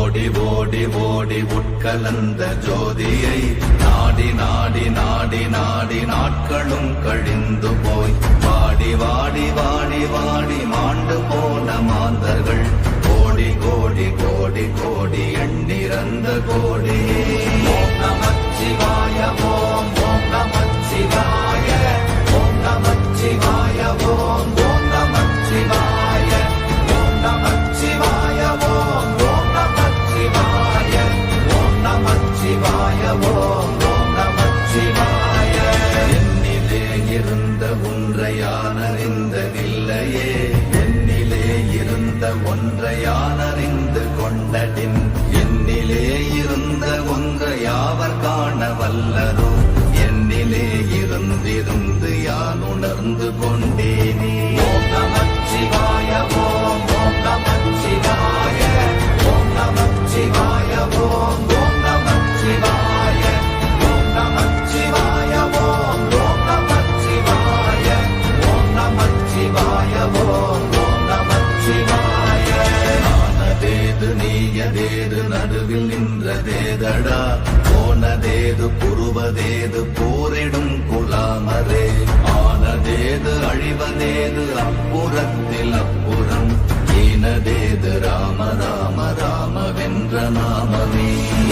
ஓடி ஓடி ஓடி உட்கலந்த ஜோதியை நாடி நாடி நாடி நாடி நாட்களும் கழிந்து போய் வாடி வாடி வாடி வாடி மாண்டு போன மாந்தர்கள் கோடி கோடி கோடி கோடி எண்ணிறந்த கோடி. ஓம் நமச்சிவாய ஓம் ஓம் நமச்சிவாய ஓம் நமச்சிவாய ஓம் ஓம் நமச்சிவாய ஓம் நமச்சிவாய ஓம் ஓம் நமச்சிவாய ஓம் நமச்சிவாய ஓம் ஓம் நமச்சிவாய. என்னிலே இருந்த ஒன்றை யான் அறிந்ததில்லையே, என்னிலே இருந்த ஒன்றை யான் அறிந்து கொண்டடின், என்னிலே இருந்த ஒன்றை யாவர் காண வல்லரோ, என்னிலே இருந்திருந்து யான் உணர்ந்து கொண்டேனே. ஓம் நமச்சிவாய ஓம் ஓம் நமச்சிவாய ஓம் நமச்சிவாய ஓம் ஓம் நமச்சிவாய ஓம் நமச்சிவாய ஓம் ஓம் நமச்சிவாய ஓம் நமச்சிவாய ஓம் ஓம் நமச்சிவாய. ஆனதேது நீயதேது நடுவில் நின்றதேதடா, போனதேது புருவதேது போரிடும் குலாமரே, ஆனதேது அழிவதேது அப்புறத்தில் அப்புறம், ஈனதேது ராம ராம ராம வென்ற நாமமே.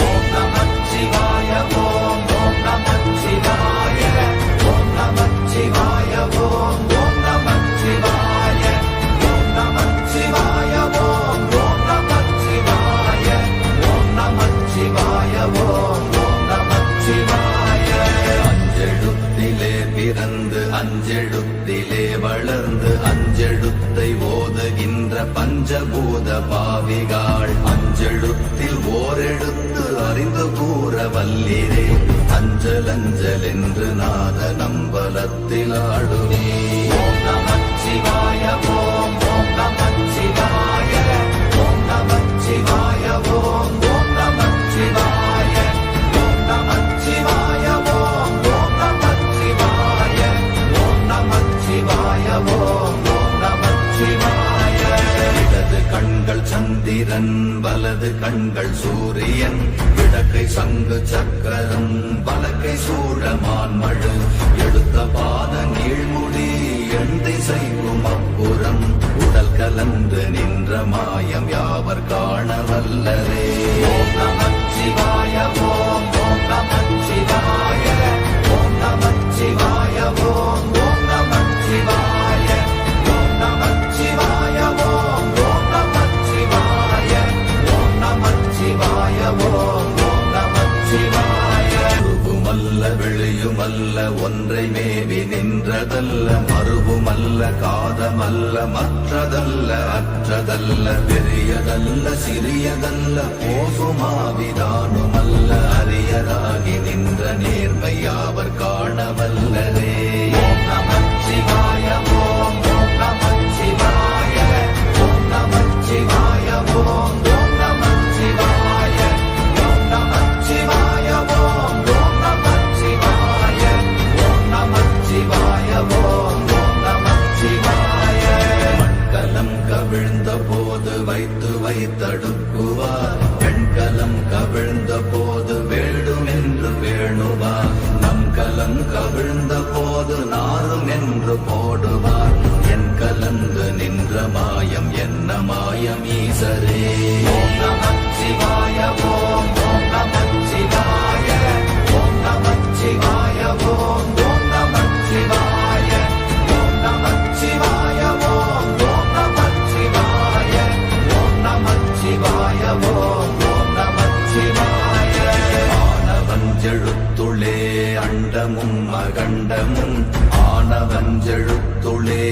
ஓம் நமச்சிவாய ஓம் ஓம் நமச்சிவாய ஓம் நமச்சிவாய ஓம் ஓம் நமச்சிவாய ஓம் நமச்சிவாய ஓம் ஓம் நமச்சிவாய ஓம் நமச்சிவாய ஓம் ஓம் நமச்சிவாய. அஞ்செழுத்திலே பிறந்து அஞ்செழுத்திலே வளர்ந்து அஞ்செழுத்தை ஓதுகின்ற பஞ்சபூத பாவிகாள், அஞ்செழுத்தில் ஓரெழுத்து அறிந்து கூற வல்லிரே, அஞ்சல் அஞ்சல் என்று நாத நம்பலத்தில் ஆடுவே. ஓம் நமச்சிவாய ஓம் ஓம் நமச்சிவாய ஓம் நமச்சிவாய ஓம் ஓம் நமச்சிவாய ஓம் நமச்சிவாய ஓம் ஓம் நமச்சிவாய ஓம் நமச்சிவாய ஓம் ஓம் நமச்சிவாய. இடது கண்கள் சந்திரன் வலது கண்கள் சூரியன், இடக்கை சங்கு சக்கரம் வலக்கை சூழமான் மழு, எடுத்த பாத நீழ்முடி எண் திசைக்கும் அப்புறம், உடல் கலந்து நின்ற மாயம் யாவர் காண வல்லரே. ஓம் நமச்சிவாய ஓம் ஓம் நமச்சிவாய ஓம் நமச்சிவாய ஓம் ஓம் நமச்சிவாய ஓம் நமச்சிவாய ஓம் ஓம் நமச்சிவாய ஓம் நமச்சிவாய ஓம் ஓம் நமச்சிவாய. உருவுமல்ல வெளியுமல்ல ஒன்றை மேவி நின்றதல்ல, மறுவுமல்ல காதமல்ல மற்றதல்ல அற்றதல்ல, பெரியதல்ல சிறியதல்ல போகுமாவிதானுமல்ல, அரியராகி நின்ற நேர்மை யாவர் காண வல்லரே. ஓம் நமச்சிவாய ஓம் ஓம் நமச்சிவாய ஓம் நமச்சிவாய ஓம் ஓம் நமச்சிவாய ஓம் நமச்சிவாய ஓம் ஓம் நமச்சிவாய ஓம் நமச்சிவாய ஓம் ஓம் நமச்சிவாய. மண்கலம் கவிழ்ந்த போது வைத்து வைத்தடுக்குவார், பெண்கலம் கவிழ்ந்த போது வேடும் என்று வேணுவார், நம் கலம் கவிழ்ந்த போது நாரும் என்று போடுவார், என் கலந்து நின்ற மாயம் என்ன மாயம் ஈசரே. ஓம் நமச்சிவாய ஓம் ஓம் நமச்சிவாய ஓம் நமச்சிவாய ஓம் ஓம் நமச்சிவாய ஓம் நமச்சிவாய ஓம் ஓம் நமச்சிவாய ஓம் நமச்சிவாய ஓம் ஓம் நமச்சிவாய. ஆனவஞ்செழுத்துளே அண்டமும் அகண்டமும், ஆனவஞ்செழுத்துளே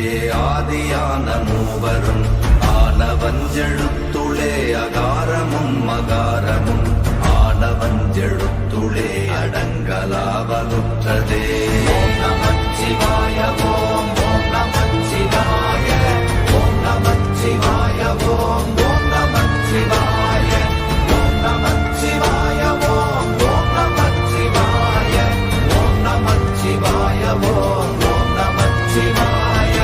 ஆதியான மூவரும், ஆனவஞ்செழுத்துளே அகாரமும் அகாரமும், ஆனவஞ்செழுத்துளே அடங்கலாவலுற்றதே. ஓம் நமச்சிவாய ஓம் ஓம் நமச்சிவாய ஓம் நமச்சிவாய ஓம் ஓம் நமச்சிவாய ஓம் நமச்சிவாய ஓம் ஓம் நமச்சிவாய ஓம் நமச்சிவாய ஓம் ஓம் நமச்சிவாய.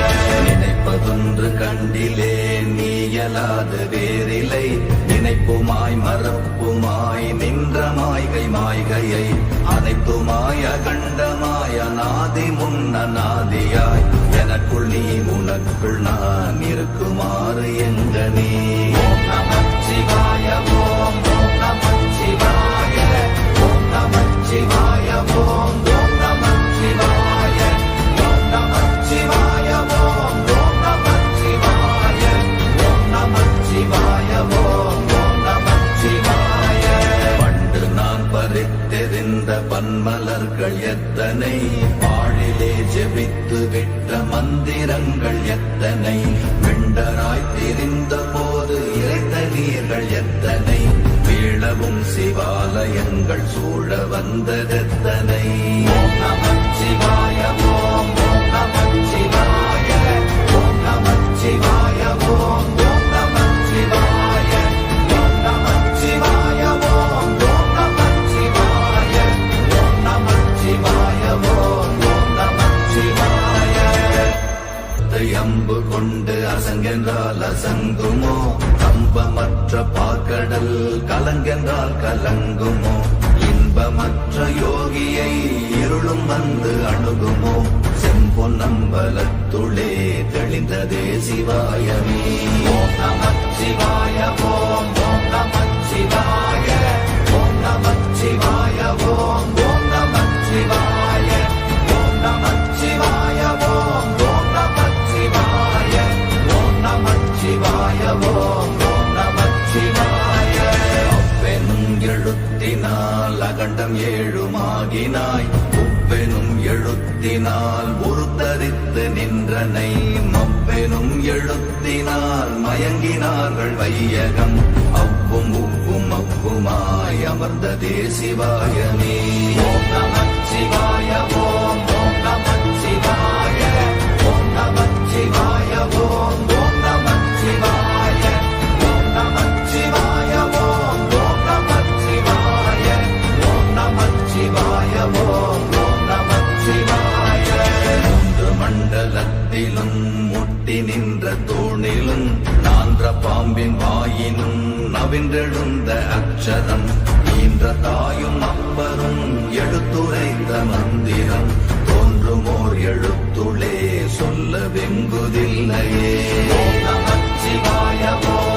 நினைப்பதொன்று கண்டிலே நீயலாது வேறில்லை, நினை நினைப்புமாய் மறப்புமாய் நின்ற மாய்கை மாய்கையை அனைத்துமாய் அகண்டமாய் அநாதி முன்னநாதியாய் எனக்குள் நீ உனக்குள் நான் இருக்குமாறு எங்கனே. ஓம் நமச்சிவாய ஓம் ஓம் நமச்சிவாய ஓம் நமச்சிவாய ஓம் ஓம் நமச்சிவாய ஓம் நமச்சிவாய ஓம் ஓம் நமச்சிவாய ஓம் நமச்சிவாய ஓம் ஓம் நமச்சிவாய. பண்டு நான் பறித்தெறிந்த பன்மலர்கள் எத்தனை, பாழிலே ஜெபித்து விட்ட மந்திரங்கள் எத்தனை, விண்டராய் திரிந்த போது இறைத்த நீர்கள் எத்தனை, வீழவும் சிவாலயங்கள் சூழ வந்ததெத்தனை. ஓம் நமச்சிவாய ஓம் ஓம் நமச்சிவாய ஓம் நமச்சிவாய ஓம் ஓம் நமச்சிவாய ஓம் நமச்சிவாய ஓம் ஓம் நமச்சிவாய ஓம் நமச்சிவாய ஓம் ஓம் நமச்சிவாய. அம்பு கொண்டு அசங்கென்றால் அசங்குமோ, கம்பமற்ற பாக்கடல் கலங்கென்றால் கலங்குமோ, இன்பமற்ற யோகியை இருளும் வந்து அணுகுமோ, செம்பொன்னம்பலத்துளே தெளிந்ததே சிவாயமே. ஓம் நமச்சிவாய ஓம் ஓம் நமச்சிவாய ஓம் நமச்சிவாய ஓம் ஓம் நமச்சிவாய ஓம் நமச்சிவாய ஓம் ஓம் நமச்சிவாய ஓம் நமச்சிவாய ஓம் ஓம் நமச்சிவாய. அப்பெனும் எழுத்தினால் அகண்டம் ஏழுமாகினாய், உப்பெனும் எழுத்தினால் உருத்தரித்து நின்றனை, மப்பெனும் எழுத்தினால் மயங்கினார்கள் வையகம், அவ்வும் உவ்வும் அவ்வுமாய் அமர்ந்ததே சிவாயமே. ஓம் நமச்சிவாய ஓம் ஓம் நமச்சிவாய ஓம் நமச்சிவாய ஓம் ஓம் நமச்சிவாய ஓம் நமச்சிவாய ஓம் ஓம் நமச்சிவாய ஓம் நமச்சிவாய ஓம் ஓம் நமச்சிவாய. மூன்று மண்டலத்திலும் முட்டி நின்ற தூணிலும் நான்ற பாம்பின் வாயினும் நவின்றெழுந்த அக்ஷரம், ஈன்ற தாயும் அப்பரும் எடுத்துரைத்த மந்திரம், தோன்றுமோர் எழுத்துளே சொல்ல வெங்குதில்லையே. ஓம் நமச்சிவாய ஓம்